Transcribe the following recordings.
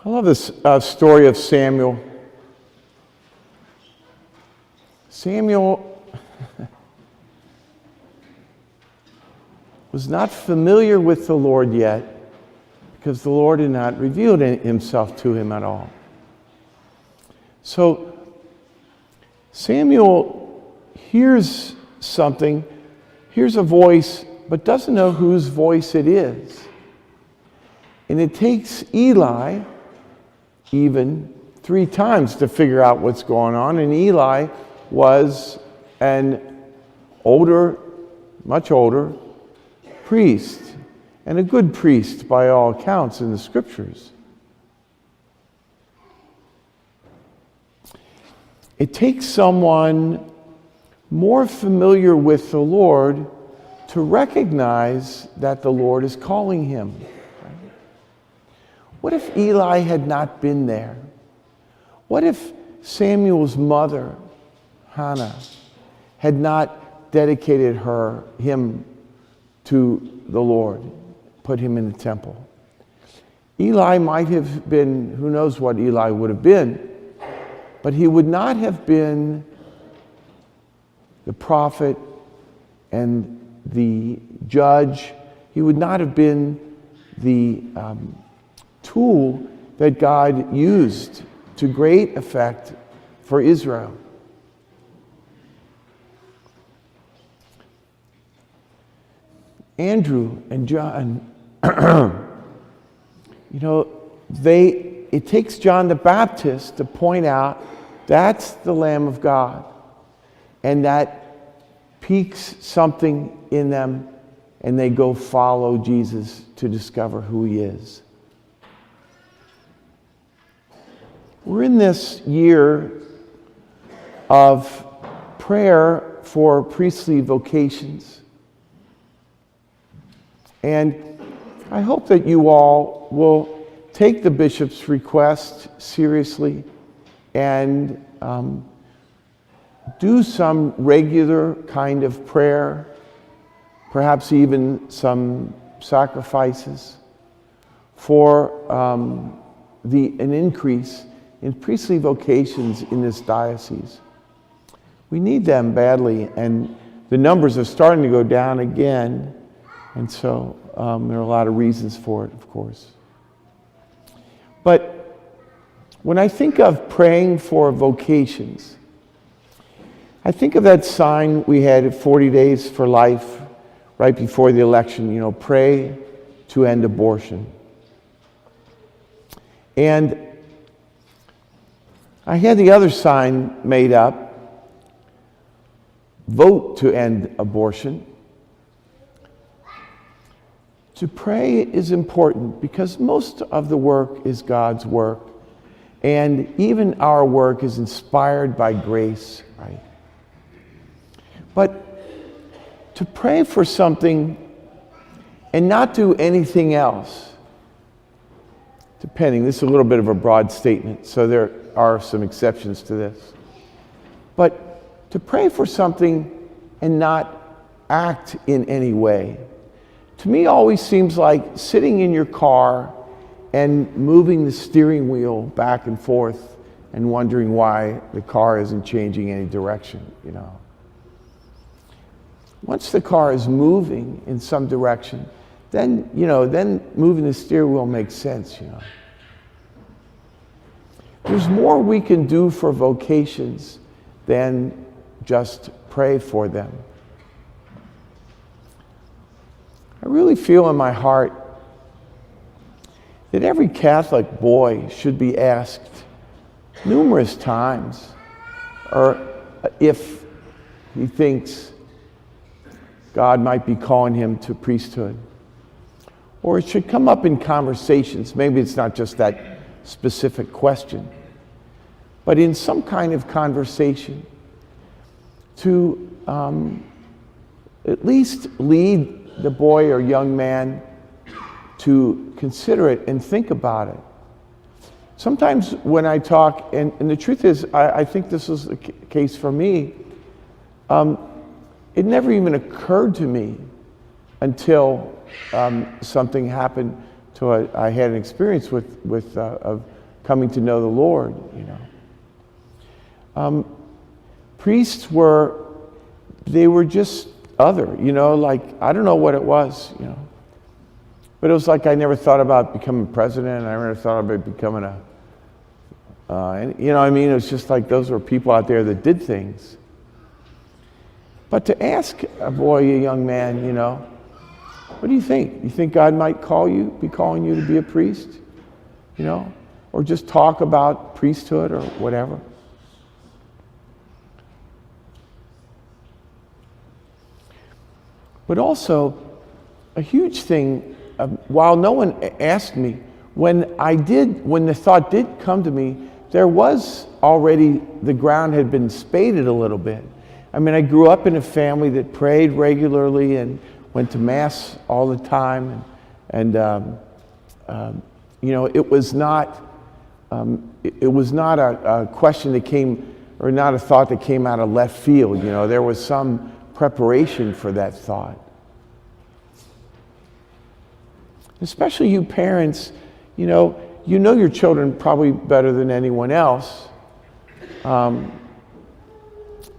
I love this story of Samuel. Samuel was not familiar with the Lord yet because the Lord had not revealed himself to him at all. So Samuel hears something, hears a voice, but doesn't know whose voice it is. And it takes Eli even 3 times to figure out what's going on. And Eli was an older, much older priest, and a good priest by all accounts in the scriptures. It takes someone more familiar with the Lord to recognize that the Lord is calling him. What if Eli had not been there? What if Samuel's mother, Hannah, had not dedicated him to the Lord, put him in the temple? Eli might have been, who knows what Eli would have been, but he would not have been the prophet and the judge. He would not have been the tool that God used to great effect for Israel. Andrew and John, it takes John the Baptist to point out that's the Lamb of God, and that piques something in them, and they go follow Jesus to discover who he is. We're in this year of prayer for priestly vocations. And I hope that you all will take the bishop's request seriously and do some regular kind of prayer, perhaps even some sacrifices for an increase in priestly vocations in this diocese. We need them badly, and the numbers are starting to go down again, and so there are a lot of reasons for it, of course. But when I think of praying for vocations, I think of that sign we had at 40 Days for Life right before the election, pray to end abortion. And I had the other sign made up, vote to end abortion. To pray is important because most of the work is God's work, and even our work is inspired by grace, right? But to pray for something and not do anything else, depending, this is a little bit of a broad statement, so there are some exceptions to this. But to pray for something and not act in any way, to me always seems like sitting in your car and moving the steering wheel back and forth and wondering why the car isn't changing any direction, Once the car is moving in some direction, then moving the steering wheel makes sense, There's more we can do for vocations than just pray for them. I really feel in my heart that every Catholic boy should be asked numerous times, or if he thinks God might be calling him to priesthood, or it should come up in conversations. Maybe it's not just that specific question, but in some kind of conversation to at least lead the boy or young man to consider it and think about it. Sometimes when I talk, and the truth is, I think this is the case for me, it never even occurred to me until something happened to So I had an experience of coming to know the Lord, you know. Priests were just other, you know, like, I don't know what it was, you know. But it was like I never thought about becoming president. I never thought about becoming you know what I mean? It was just like those were people out there that did things. But to ask a young man, you know, what do you think? You think God might be calling you to be a priest? You know? Or just talk about priesthood or whatever? But also, a huge thing, while no one asked me, when the thought did come to me, there was already, the ground had been spaded a little bit. I mean, I grew up in a family that prayed regularly and went to Mass all the time. And you know, it was not a question that came, or not a thought that came out of left field. You know, there was some preparation for that thought. Especially you parents, you know your children probably better than anyone else.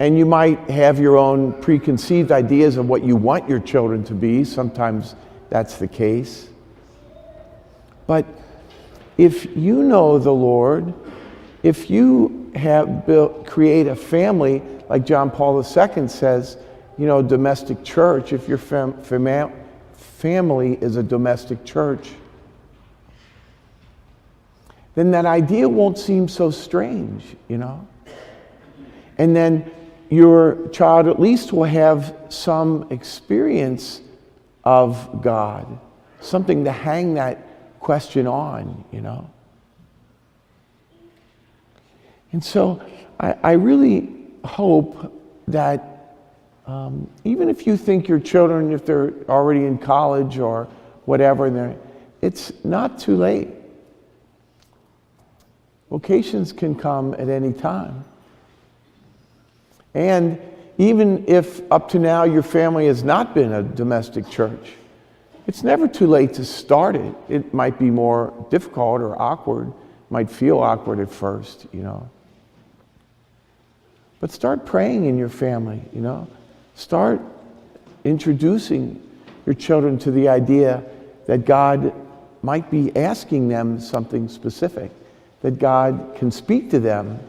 And you might have your own preconceived ideas of what you want your children to be. Sometimes that's the case. But if you know the Lord, if you have create a family, like John Paul II says, you know, domestic church, if your family is a domestic church, then that idea won't seem so strange, you know. And then your child at least will have some experience of God, something to hang that question on, you know. And so I really hope that even if you think your children, if they're already in college or whatever, it's not too late. Vocations can come at any time. And even if up to now your family has not been a domestic church, it's never too late to start it. It might be more difficult or awkward, might feel awkward at first, you know. But start praying in your family, you know. Start introducing your children to the idea that God might be asking them something specific, that God can speak to them.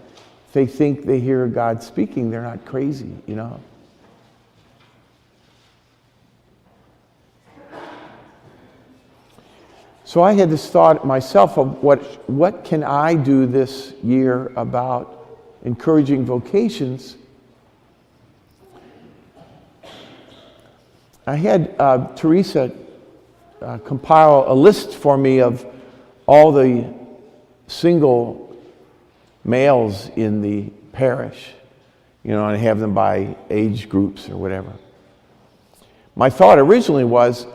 If they think they hear God speaking, they're not crazy, you know. So I had this thought myself of what can I do this year about encouraging vocations. I had Teresa compile a list for me of all the single males in the parish, you know, and have them by age groups or whatever. My thought originally was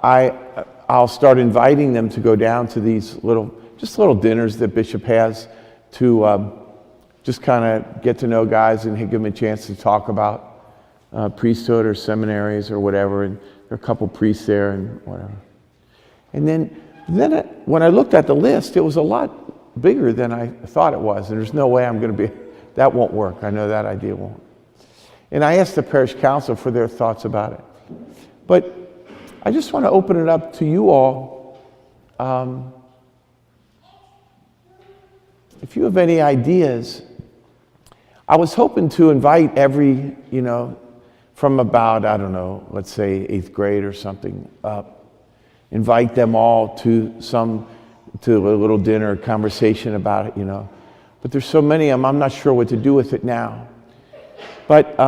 I'll start inviting them to go down to these little dinners that Bishop has to just kind of get to know guys and give them a chance to talk about priesthood or seminaries or whatever, and there are a couple priests there and whatever. And then when I looked at the list, it was a lot bigger than I thought it was, and there's no way that won't work. I know that idea won't. And I asked the parish council for their thoughts about it. But I just want to open it up to you all. If you have any ideas, I was hoping to invite every, you know, from about, I don't know, let's say 8th grade or something up, invite them all to a little dinner, conversation about it, you know. But there's so many of them, I'm not sure what to do with it now. But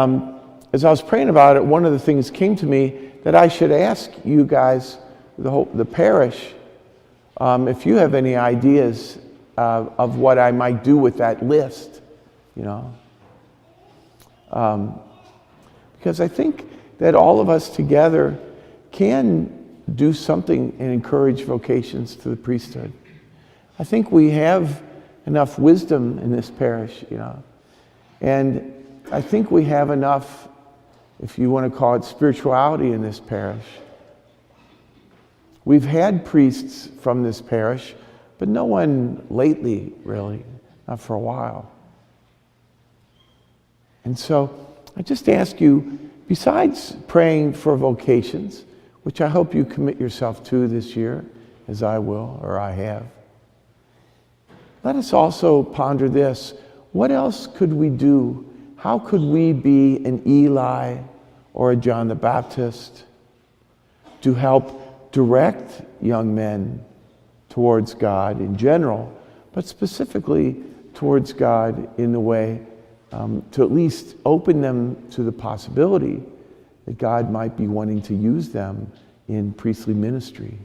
as I was praying about it, one of the things came to me that I should ask you guys, the parish, if you have any ideas of what I might do with that list, you know. Because I think that all of us together can do something and encourage vocations to the priesthood. I think we have enough wisdom in this parish, you know. And I think we have enough, if you want to call it spirituality, in this parish. We've had priests from this parish, but no one lately, really, not for a while. And so I just ask you, besides praying for vocations, which I hope you commit yourself to this year, as I will, or I have, let us also ponder this. What else could we do? How could we be an Eli or a John the Baptist to help direct young men towards God in general, but specifically towards God in the way to at least open them to the possibility that God might be wanting to use them in priestly ministry?